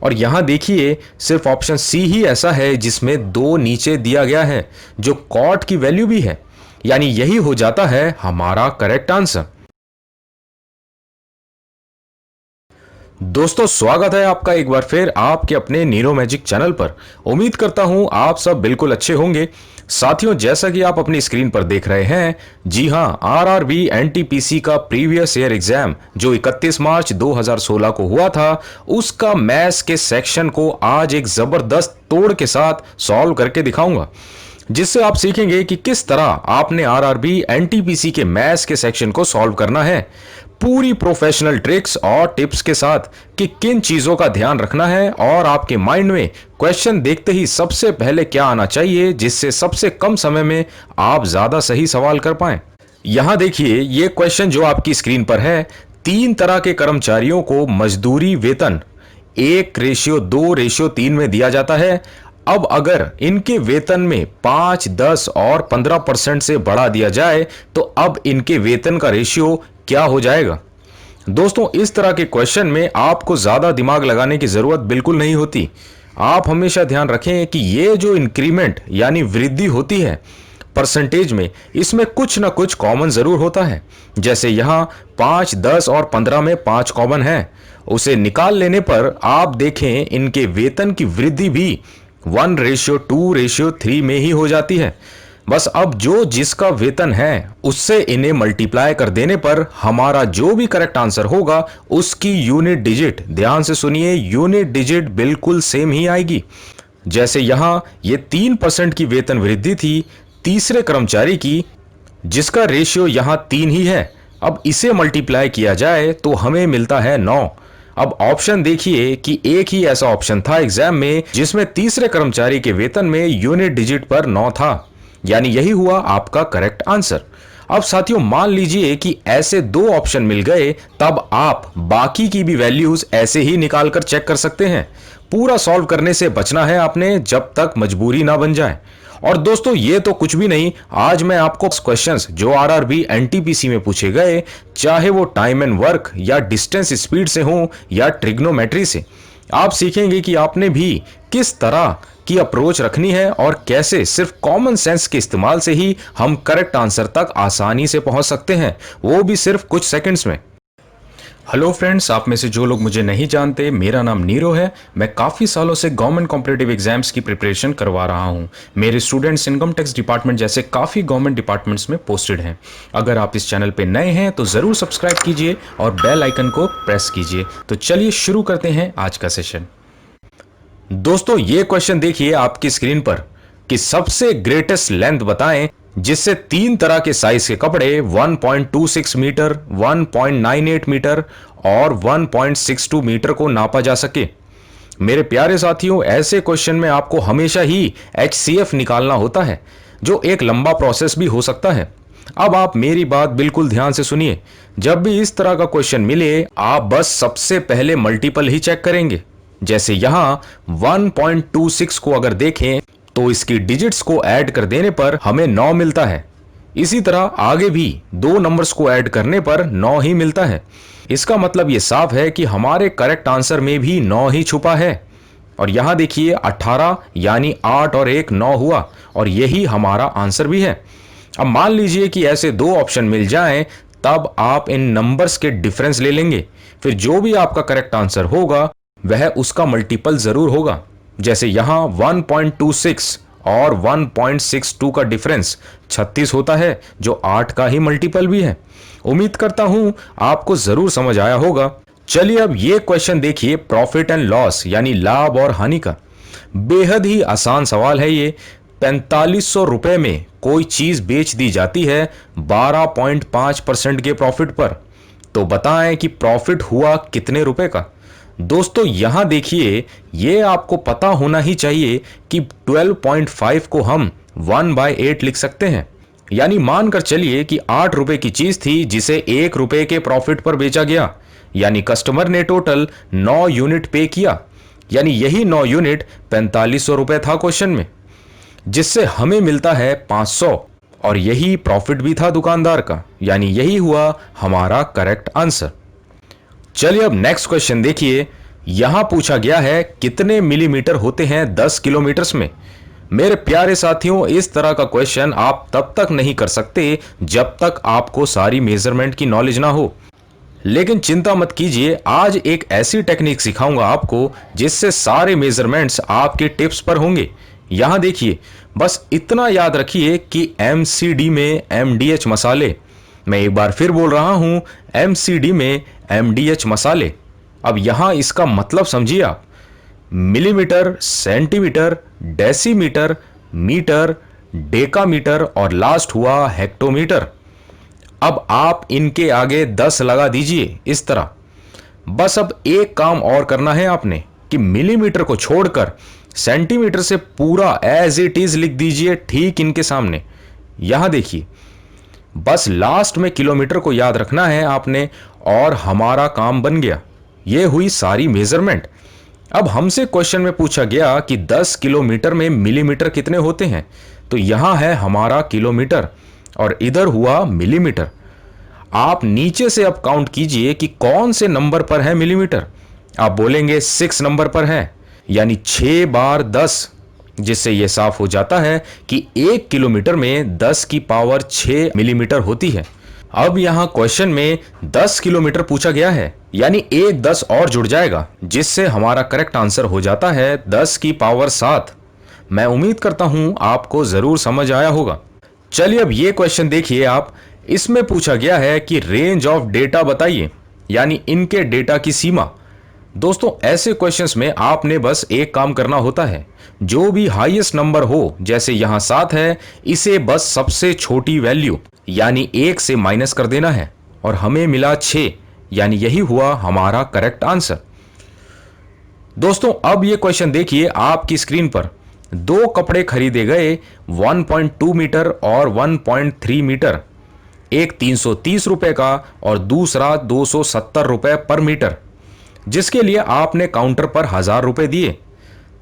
और यहां देखिए सिर्फ ऑप्शन सी ही ऐसा है जिसमें 2 नीचे दिया गया है जो कॉट की वैल्यू भी है, यानी यही हो जाता है हमारा करेक्ट आंसर। दोस्तों स्वागत है आपका एक बार फिर आपके अपने नीरो मैजिक चैनल पर। उम्मीद करता हूं आप सब बिल्कुल अच्छे होंगे। साथियों, जैसा कि आप अपनी स्क्रीन पर देख रहे हैं, जी हां, आरआरबी एनटीपीसी का प्रीवियस ईयर एग्जाम जो 31 मार्च 2016 को हुआ था, उसका मैथ्स के सेक्शन को आज एक जबरदस्त तोड़ के साथ सॉल्व करके दिखाऊंगा, जिससे आप सीखेंगे कि किस तरह आपने आरआरबी एनटीपीसी के मैथ्स के सेक्शन को सॉल्व करना है, पूरी प्रोफेशनल ट्रिक्स और टिप्स के साथ कि किन चीजों का ध्यान रखना है और आपके माइंड में क्वेश्चन देखते ही सबसे पहले क्या आना चाहिए जिससे सबसे कम समय में आप ज्यादा सही सवाल कर पाएं। यहां देखिए ये क्वेश्चन जो आपकी स्क्रीन पर है, 3 तरह के कर्मचारियों को मजदूरी वेतन 1:2:3 में दिया जाता है। अब अगर इनके वेतन में 5, 10 और 15% से बढ़ा दिया जाए तो अब इनके वेतन का रेशियो क्या हो जाएगा। दोस्तों इस तरह के क्वेश्चन में आपको ज्यादा दिमाग लगाने की जरूरत बिल्कुल नहीं होती। आप हमेशा ध्यान रखें कि ये जो इंक्रीमेंट यानी वृद्धि होती है परसेंटेज में, इसमें कुछ ना कुछ कॉमन जरूर होता है। जैसे यहां 5, 10 और 15 में 5 कॉमन है, उसे निकाल लेने पर आप देखें इनके वेतन की वृद्धि भी 1:2:3 में ही हो जाती है। बस अब जो जिसका वेतन है उससे इन्हें मल्टीप्लाई कर देने पर हमारा जो भी करेक्ट आंसर होगा उसकी यूनिट डिजिट, ध्यान से सुनिए, यूनिट डिजिट बिल्कुल सेम ही आएगी। जैसे यहां ये 3% की वेतन वृद्धि थी तीसरे कर्मचारी की, जिसका रेशियो यहां 3 ही है। अब इसे मल्टीप्लाई किया जाए तो हमें मिलता है 9। अब ऑप्शन देखिए कि एक ही ऐसा ऑप्शन था एग्जाम में जिसमें तीसरे कर्मचारी के वेतन में यूनिट डिजिट पर 9 था, यानी यही हुआ आपका करेक्ट आंसर। अब साथियों मान लीजिए कि ऐसे 2 ऑप्शन मिल गए, तब आप बाकी की भी वैल्यूज ऐसे ही निकाल कर चेक कर सकते हैं। पूरा सॉल्व करने से बचना है आपने जब तक मजबूरी ना बन जाए। और दोस्तों ये तो कुछ भी नहीं, आज मैं आपको क्वेश्चंस जो आरआरबी एनटीपीसी में पूछे गए, चाहे वो टाइम एंड वर्क या डिस्टेंस स्पीड से हो या ट्रिग्नोमेट्री से, आप सीखेंगे कि आपने भी किस तरह की अप्रोच रखनी है और कैसे सिर्फ कॉमन सेंस के इस्तेमाल से ही हम करेक्ट आंसर तक आसानी से पहुंच सकते हैं, वो भी सिर्फ कुछ सेकंड्स में। हेलो फ्रेंड्स, आप में से जो लोग मुझे नहीं जानते, मेरा नाम नीरो है। मैं काफ़ी सालों से गवर्नमेंट कॉम्पिटिटिव एग्जाम्स की प्रिपरेशन करवा रहा हूं। मेरे स्टूडेंट्स इनकम टैक्स डिपार्टमेंट जैसे काफ़ी गवर्नमेंट डिपार्टमेंट्स में पोस्टेड हैं। अगर आप इस चैनल पे नए हैं तो ज़रूर सब्सक्राइब कीजिए और बेल आइकन को प्रेस कीजिए। तो चलिए शुरू करते हैं आज का सेशन। दोस्तों ये क्वेश्चन देखिए आपकी स्क्रीन पर कि सबसे ग्रेटेस्ट लेंथ बताएं जिससे 3 तरह के साइज के कपड़े 1.26 मीटर, 1.98 मीटर और 1.62 मीटर को नापा जा सके। मेरे प्यारे साथियों, ऐसे क्वेश्चन में आपको हमेशा ही HCF निकालना होता है, जो एक लंबा प्रोसेस भी हो सकता है। अब आप मेरी बात बिल्कुल ध्यान से सुनिए। जब भी इस तरह का क्वेश्चन मिले, आप बस सबसे पहले मल्टीपल ही चेक करेंगे। जैसे यहां 1.26 को अगर देखें तो इसकी डिजिट्स को ऐड कर देने पर हमें 9 मिलता है। इसी तरह आगे भी 2 नंबर्स को ऐड करने पर 9 ही मिलता है। इसका मतलब यह साफ है कि हमारे करेक्ट आंसर में भी 9 ही छुपा है। और यहां देखिए 18 यानी 8 और 1 9 हुआ और यही हमारा आंसर भी है। अब मान लीजिए कि ऐसे 2 ऑप्शन मिल जाएं, तब आप इन नंबर्स के डिफरेंस ले लेंगे। फिर जो भी आपका करेक्ट आंसर होगा वह उसका मल्टीपल जरूर होगा। जैसे यहां 1.26 और 1.62 का डिफरेंस 36 होता है, जो 8 का ही मल्टीपल भी है। उम्मीद करता हूं आपको जरूर समझ आया होगा। चलिए अब ये क्वेश्चन देखिए प्रॉफिट एंड लॉस यानी लाभ और हानि का। बेहद ही आसान सवाल है ये। 4500 रुपए में कोई चीज बेच दी जाती है 12.5% के प्रॉफिट पर, तो बताएं कि प्रॉफिट हुआ कितने रुपए का। दोस्तों यहां देखिए, ये आपको पता होना ही चाहिए कि 12.5 को हम 1/8 लिख सकते हैं। यानी मानकर चलिए कि 8 रुपए की चीज थी जिसे 1 रुपए के प्रॉफिट पर बेचा गया, यानी कस्टमर ने टोटल 9 यूनिट पे किया, यानी यही 9 यूनिट 4500 रुपए था क्वेश्चन में, जिससे हमें मिलता है 500 और यही प्रॉफिट भी था दुकानदार का, यानी यही हुआ हमारा करेक्ट आंसर। चलिए अब नेक्स्ट क्वेश्चन देखिए। यहां पूछा गया है कितने मिलीमीटर होते हैं 10 किलोमीटर्स में। मेरे प्यारे साथियों, इस तरह का क्वेश्चन आप तब तक नहीं कर सकते जब तक आपको सारी मेजरमेंट की नॉलेज ना हो। लेकिन चिंता मत कीजिए, आज एक ऐसी टेक्निक सिखाऊंगा आपको जिससे सारे मेजरमेंट्स आपके टिप्स पर होंगे। यहां देखिए, बस इतना याद रखिए कि एमसीडी में एमडीएच मसाले। मैं एक बार फिर बोल रहा हूं, एमसीडी में एमडीएच मसाले। अब यहां इसका मतलब समझिए आप। Millimetre, centimetre, decimetre, metre, decametre और लास्ट हुआ हेक्टोमीटर। अब आप इनके आगे 10 लगा दीजिए इस तरह। बस अब एक काम और करना है आपने कि मिलीमीटर को छोड़कर सेंटीमीटर से पूरा एज इट इज लिख दीजिए ठीक इनके सामने। यहां देखिए, बस लास्ट में किलोमीटर को याद रखना है आपने और हमारा काम बन गया। ये हुई सारी मेजरमेंट। अब हमसे क्वेश्चन में पूछा गया कि 10 किलोमीटर में मिलीमीटर कितने होते हैं, तो यहां है हमारा किलोमीटर और इधर हुआ मिलीमीटर। आप नीचे से अब काउंट कीजिए कि कौन से नंबर पर है मिलीमीटर। आप बोलेंगे 6 नंबर पर है, यानी 6 बार 10, जिससे यह साफ हो जाता है कि 1 किलोमीटर में 10 की पावर 6 मिलीमीटर होती है। अब यहां क्वेश्चन में 10 किलोमीटर पूछा गया है, यानी एक 10 और जुड़ जाएगा, जिससे हमारा करेक्ट आंसर हो जाता है 10 की पावर 7। मैं उम्मीद करता हूं आपको जरूर समझ आया होगा। चलिए अब ये क्वेश्चन देखिए आप। इसमें पूछा गया है कि रेंज ऑफ डेटा बताइए, यानी इनके डेटा की सीमा। दोस्तों, ऐसे क्वेश्चंस में आपने बस एक काम करना होता है, जो भी हाईएस्ट नंबर हो, जैसे यहां 7 है, इसे बस सबसे छोटी वैल्यू यानी 1 से माइनस कर देना है और हमें मिला 6, यानी यही हुआ हमारा करेक्ट आंसर। दोस्तों, अब ये क्वेश्चन देखिए आपकी स्क्रीन पर। 2 कपड़े खरीदे गए 1.2 मीटर और 1.3 मीटर। एक 330 रुपए का और दूसरा 270 रुपए पर मीटर, जिसके लिए आपने काउंटर पर 1000 रुपए दिए।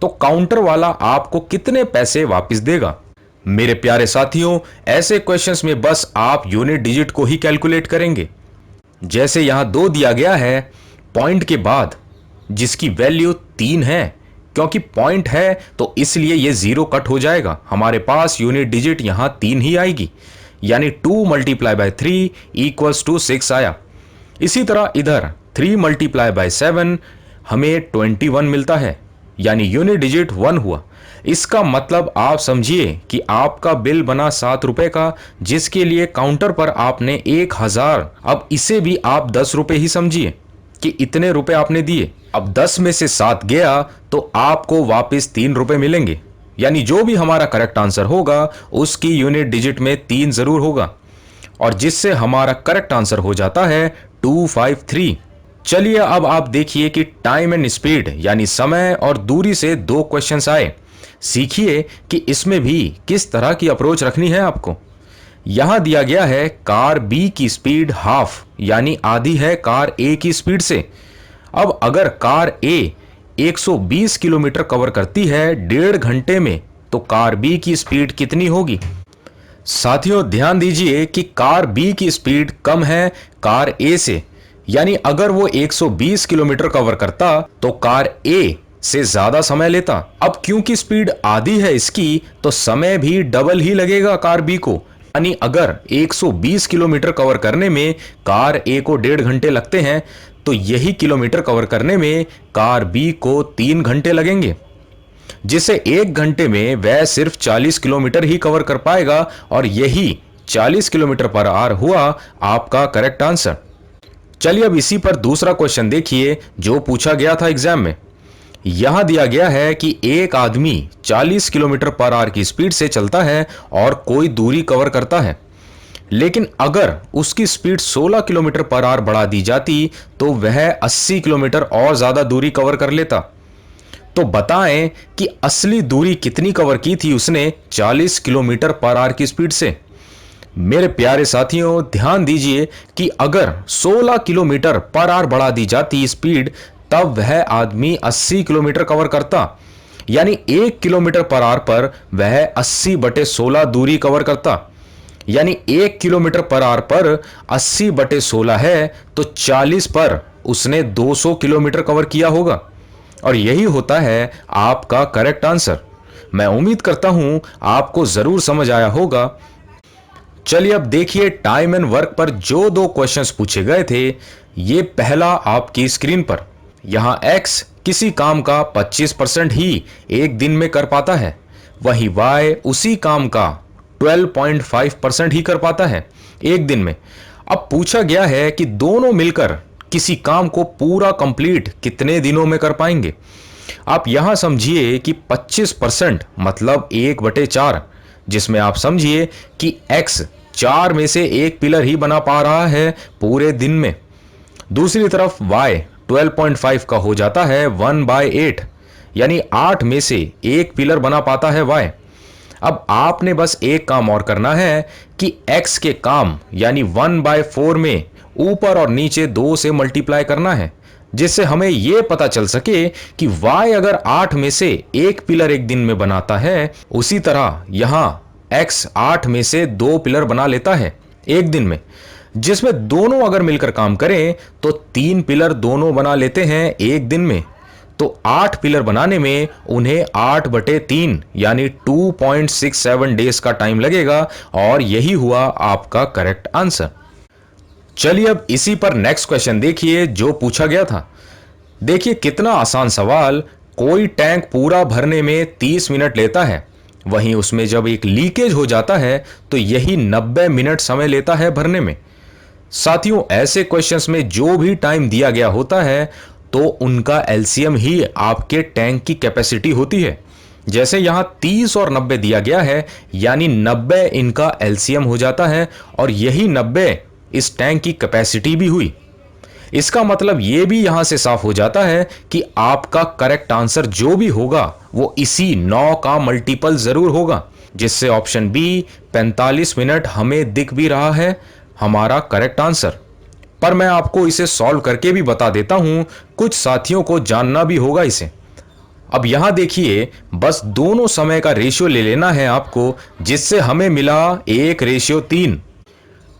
तो काउंटर वाला आपको कितने पैसे वापस देगा? मेरे प्यारे साथियों, ऐसे क्वेश्चंस में बस आप यूनिट डिजिट को ही कैलकुलेट करेंगे। जैसे यहां 2 दिया गया है पॉइंट के बाद, जिसकी वैल्यू 3 है। क्योंकि पॉइंट है तो इसलिए यह 0 कट हो जाएगा, हमारे पास यूनिट डिजिट यहां 3 ही आएगी, यानी 2 मल्टीप्लाई बाय 3 इक्वल्स टू 6 आया। इसी तरह इधर 3 मल्टीप्लाई बाय 7 हमें 21 मिलता है, यानी यूनिट डिजिट 1 हुआ। इसका मतलब आप समझिए कि आपका बिल बना 7 रुपए का, जिसके लिए काउंटर पर आपने 1000, अब इसे भी आप 10 रुपए ही समझिए कि इतने रुपए आपने दिए। अब 10 में से 7 गया तो आपको वापस 3 रुपए मिलेंगे, यानी जो भी हमारा करेक्ट आंसर होगा उसकी यूनिट डिजिट में 3 जरूर होगा, और जिससे हमारा करेक्ट आंसर हो जाता है 253। चलिए अब आप देखिए कि टाइम एंड स्पीड यानी समय और दूरी से 2 क्वेश्चंस आए। सीखिए कि इसमें भी किस तरह की अप्रोच रखनी है आपको। यहां दिया गया है कार बी की स्पीड हाफ, यानी आधी है कार ए की स्पीड से। अब अगर कार ए 120 किलोमीटर कवर करती है 1.5 घंटे में, तो कार बी की स्पीड कितनी होगी? साथियों, ध्यान दीजिए कि कार बी की स्पीड कम है कार ए से, यानी अगर वो 120 किलोमीटर कवर करता तो कार ए से ज्यादा समय लेता। अब क्योंकि स्पीड आधी है इसकी, तो समय भी डबल ही लगेगा कार बी को, यानी अगर 120 किलोमीटर कवर करने में कार ए को 1.5 घंटे लगते हैं, तो यही किलोमीटर कवर करने में कार बी को 3 घंटे लगेंगे, जिसे 1 घंटे में वह सिर्फ 40 किलोमीटर ही कवर कर पाएगा, और यही 40 किलोमीटर पर आवर हुआ आपका करेक्ट आंसर। चलिए अब इसी पर दूसरा क्वेश्चन देखिए जो पूछा गया था एग्जाम में। यहां दिया गया है कि एक आदमी 40 किलोमीटर पर आवर की स्पीड से चलता है और कोई दूरी कवर करता है, लेकिन अगर उसकी स्पीड 16 किलोमीटर पर आवर बढ़ा दी जाती तो वह 80 किलोमीटर और ज्यादा दूरी कवर कर लेता। तो बताएं कि असली दूरी कितनी कवर की थी उसने 40 किलोमीटर पर आवर की स्पीड से। मेरे प्यारे साथियों, ध्यान दीजिए कि अगर 16 किलोमीटर पर आवर बढ़ा दी जाती स्पीड, तब वह आदमी 80 किलोमीटर कवर करता, यानी 1 किलोमीटर पर आवर पर वह 80/16 दूरी कवर करता। यानी 1 किलोमीटर पर आवर पर 80/16 है, तो 40 पर उसने 200 किलोमीटर कवर किया होगा। और यही होता है आपका करेक्ट आंसर। मैं उम्मीद करता हूं आपको जरूर समझ आया होगा। चलिए अब देखिए टाइम एंड वर्क पर जो दो क्वेश्चंस पूछे गए थे। ये पहला आपकी स्क्रीन पर, यहां x किसी काम का 25% ही एक दिन में कर पाता है, वहीं y उसी काम का 12.5% ही कर पाता है एक दिन में। अब पूछा गया है कि दोनों मिलकर किसी काम को पूरा कंप्लीट कितने दिनों में कर पाएंगे। आप यहां समझिए कि 25% मतलब 1/4, जिसमें आप समझिए कि x 4 में से एक पिलर ही बना पा रहा है पूरे दिन में। दूसरी तरफ y 12.5 का हो जाता है 1/8, यानी 8 में से एक पिलर बना पाता है y। अब आपने बस एक काम और करना है कि x के काम यानी 1/4 में ऊपर और नीचे 2 से मल्टीप्लाई करना है, जिससे हमें यह पता चल सके कि y अगर 8 में से एक पिलर एक दिन में बनाता है, उसी तरह यहां x 8 में से 2 पिलर बना लेता है एक दिन में, जिसमें दोनों अगर मिलकर काम करें तो 3 पिलर दोनों बना लेते हैं एक दिन में। तो 8 पिलर बनाने में उन्हें 8/3 यानी 2.67 डेज का टाइम लगेगा, और यही हुआ आपका करेक्ट आंसर। चलिए अब इसी पर नेक्स्ट क्वेश्चन देखिए जो पूछा गया था। देखिए कितना आसान सवाल। कोई टैंक पूरा भरने में 30 मिनट लेता है, वहीं उसमें जब एक लीकेज हो जाता है तो यही 90 मिनट समय लेता है भरने में। साथियों, ऐसे क्वेश्चंस में जो भी टाइम दिया गया होता है तो उनका एलसीएम ही आपके टैंक की कैपेसिटी होती है। जैसे यहां 30 और 90 दिया गया है, यानी 90 इनका एलसीएम हो जाता है, और यही 90 इस टैंक की कैपेसिटी भी हुई। इसका मतलब यह भी यहां से साफ हो जाता है कि आपका करेक्ट आंसर जो भी होगा वो इसी 9 का मल्टीपल जरूर होगा, जिससे ऑप्शन बी 45 मिनट हमें दिख भी रहा है हमारा करेक्ट आंसर। पर मैं आपको इसे सॉल्व करके भी बता देता हूं, कुछ साथियों को जानना भी होगा इसे। अब यहां देखिए, बस दोनों समय का रेशियो ले लेना है आपको, जिससे हमें मिला 1:3,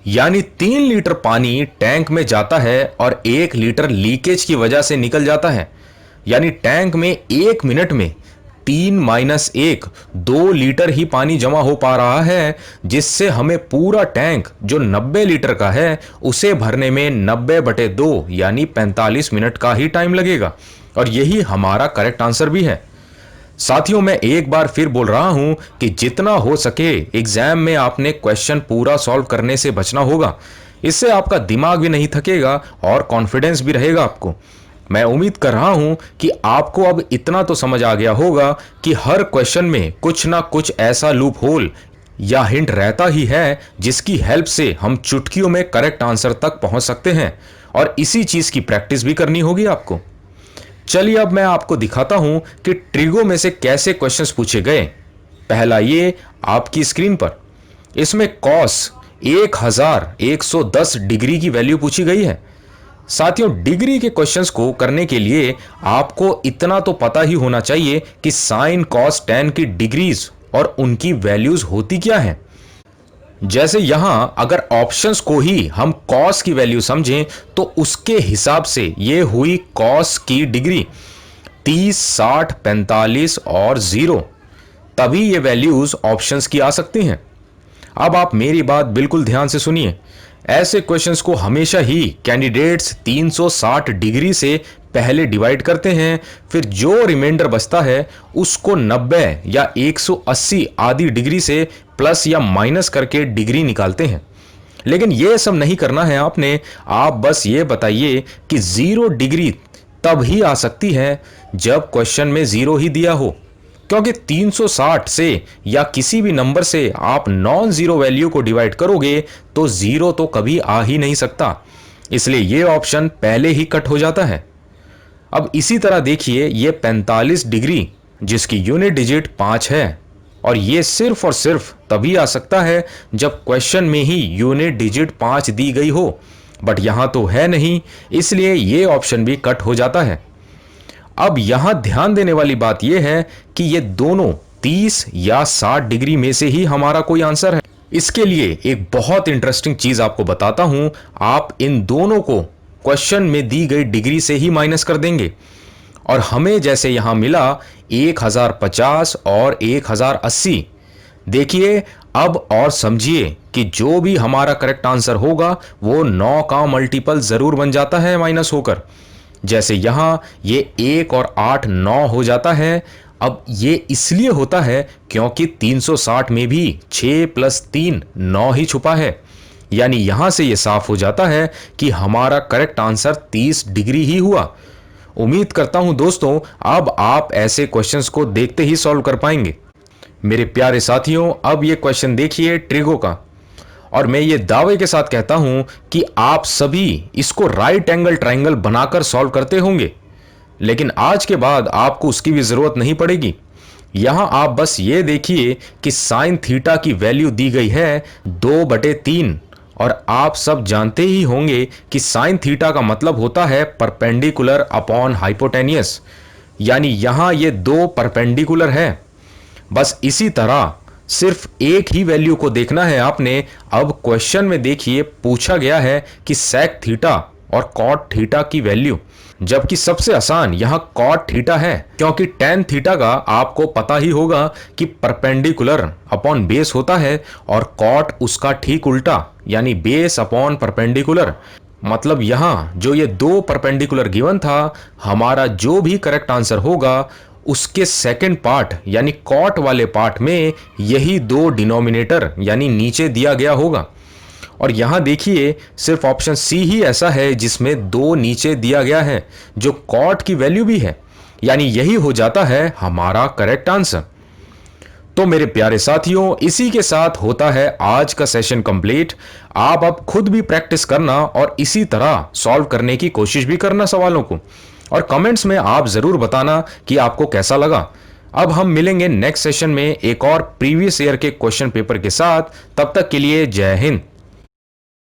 यानी 3 लीटर पानी टैंक में जाता है और 1 लीटर लीकेज की वजह से निकल जाता है, यानी टैंक में 1 मिनट में 3-1 2 लीटर ही पानी जमा हो पा रहा है, जिससे हमें पूरा टैंक जो 90 लीटर का है उसे भरने में 90/2 यानी 45 मिनट का ही टाइम लगेगा, और यही हमारा करेक्ट आंसर भी है। साथियों, मैं एक बार फिर बोल रहा हूं कि जितना हो सके एग्जाम में आपने क्वेश्चन पूरा सॉल्व करने से बचना होगा। इससे आपका दिमाग भी नहीं थकेगा और कॉन्फिडेंस भी रहेगा आपको। मैं उम्मीद कर रहा हूं कि आपको अब इतना तो समझ आ गया होगा कि हर क्वेश्चन में कुछ ना कुछ ऐसा लूप होल या हिंट रहता ही है, जिसकी हेल्प से हम चुटकियों में करेक्ट आंसर तक पहुंच सकते हैं, और इसी चीज की प्रैक्टिस भी करनी होगी आपको। चलिए अब मैं आपको दिखाता हूं कि ट्रिगो में से कैसे क्वेश्चंस पूछे गए। पहला ये आपकी स्क्रीन पर, इसमें कॉस 1110 डिग्री की वैल्यू पूछी गई है। साथियों, डिग्री के क्वेश्चंस को करने के लिए आपको इतना तो पता ही होना चाहिए कि साइन कॉस टैन की डिग्रीज और उनकी वैल्यूज होती क्या है। जैसे यहां अगर ऑप्शंस को ही हम कॉस की वैल्यू समझें तो उसके हिसाब से ये हुई कॉस की डिग्री 30, 60, 45 और 0, तभी ये वैल्यूज ऑप्शंस की आ सकती हैं। अब आप मेरी बात बिल्कुल ध्यान से सुनिए। ऐसे क्वेश्चंस को हमेशा ही कैंडिडेट्स 360 डिग्री से पहले डिवाइड करते हैं, फिर जो रिमाइंडर बचता है उसको 90 या 180 आदि डिग्री से प्लस या माइनस करके डिग्री निकालते हैं। लेकिन यह सब नहीं करना है आपने। आप बस ये बताइए कि 0 डिग्री तब ही आ सकती है जब क्वेश्चन में 0 ही दिया हो, क्योंकि 360 से या किसी भी नंबर से आप नॉन जीरो वैल्यू को डिवाइड करोगे तो 0 तो कभी आ ही नहीं सकता, इसलिए यह ऑप्शन पहले ही कट हो जाता है। अब इसी तरह देखिए, ये 45 डिग्री जिसकी यूनिट डिजिट 5 है, और ये सिर्फ और सिर्फ तभी आ सकता है जब क्वेश्चन में ही यूनिट डिजिट 5 दी गई हो, बट यहां तो है नहीं, इसलिए ये ऑप्शन भी कट हो जाता है। अब यहां ध्यान देने वाली बात यह है कि ये दोनों 30 या 60 डिग्री में से ही हमारा कोई आंसर है। इसके लिए एक बहुत इंटरेस्टिंग चीज आपको बताता हूं। आप इन दोनों को क्वेश्चन में दी गई डिग्री से ही माइनस कर देंगे, और हमें जैसे यहां मिला 1050 और 1080। देखिए अब और समझिए कि जो भी हमारा करेक्ट आंसर होगा वो 9 का मल्टीपल जरूर बन जाता है माइनस होकर। जैसे यहां ये 1 और 8 9 हो जाता है। अब ये इसलिए होता है क्योंकि 360 में भी 6 + 3 9 ही छुपा है। यानी यहां से ये साफ हो जाता है कि हमारा करेक्ट आंसर 30 डिग्री ही हुआ। उम्मीद करता हूं दोस्तों अब आप ऐसे क्वेश्चंस को देखते ही सॉल्व कर पाएंगे। मेरे प्यारे साथियों, अब ये क्वेश्चन देखिए ट्रिगो का, और मैं ये दावे के साथ कहता हूं कि आप सभी इसको राइट एंगल ट्रायंगल बनाकर सॉल्व करते होंगे, लेकिन आज के बाद आपको उसकी भी जरूरत नहीं पड़ेगी। यहां आप बस ये देखिए कि साइन थीटा की वैल्यू दी गई है 2/3, और आप सब जानते ही होंगे कि साइन थीटा का मतलब होता है परपेंडिकुलर अपॉन हाइपोटेनियस, यानी यहां ये दो परपेंडिकुलर है। बस इसी तरह सिर्फ एक ही वैल्यू को देखना है आपने। अब क्वेश्चन में देखिए पूछा गया है कि सेक थीटा और कॉट थीटा की वैल्यू, जबकि सबसे आसान यहां कॉट थीटा है, क्योंकि टेन थीटा का आपको पता ही होगा कि परपेंडिकुलर अपॉन बेस होता है, और कॉट उसका ठीक उल्टा यानी बेस अपॉन परपेंडिकुलर। मतलब यहां जो ये दो परपेंडिकुलर गिवन था, हमारा जो भी करेक्ट आंसर होगा उसके सेकंड पार्ट यानी कॉट वाले पार्ट में यही दो डिनोमिनेटर यानी नीचे दिया गया होगा। और यहां देखिए सिर्फ ऑप्शन सी ही ऐसा है जिसमें दो नीचे दिया गया है जो कॉट की वैल्यू भी है, यानी यही हो जाता है हमारा करेक्ट आंसर। तो मेरे प्यारे साथियों, इसी के साथ होता है आज का सेशन कंप्लीट। आप अब खुद भी प्रैक्टिस करना और इसी तरह सॉल्व करने की कोशिश भी करना सवालों को, और कमेंट्स में आप जरूर बताना कि आपको कैसा लगा। अब हम मिलेंगे नेक्स्ट सेशन में एक और प्रीवियस ईयर के क्वेश्चन पेपर के साथ। तब तक के लिए जय हिंद।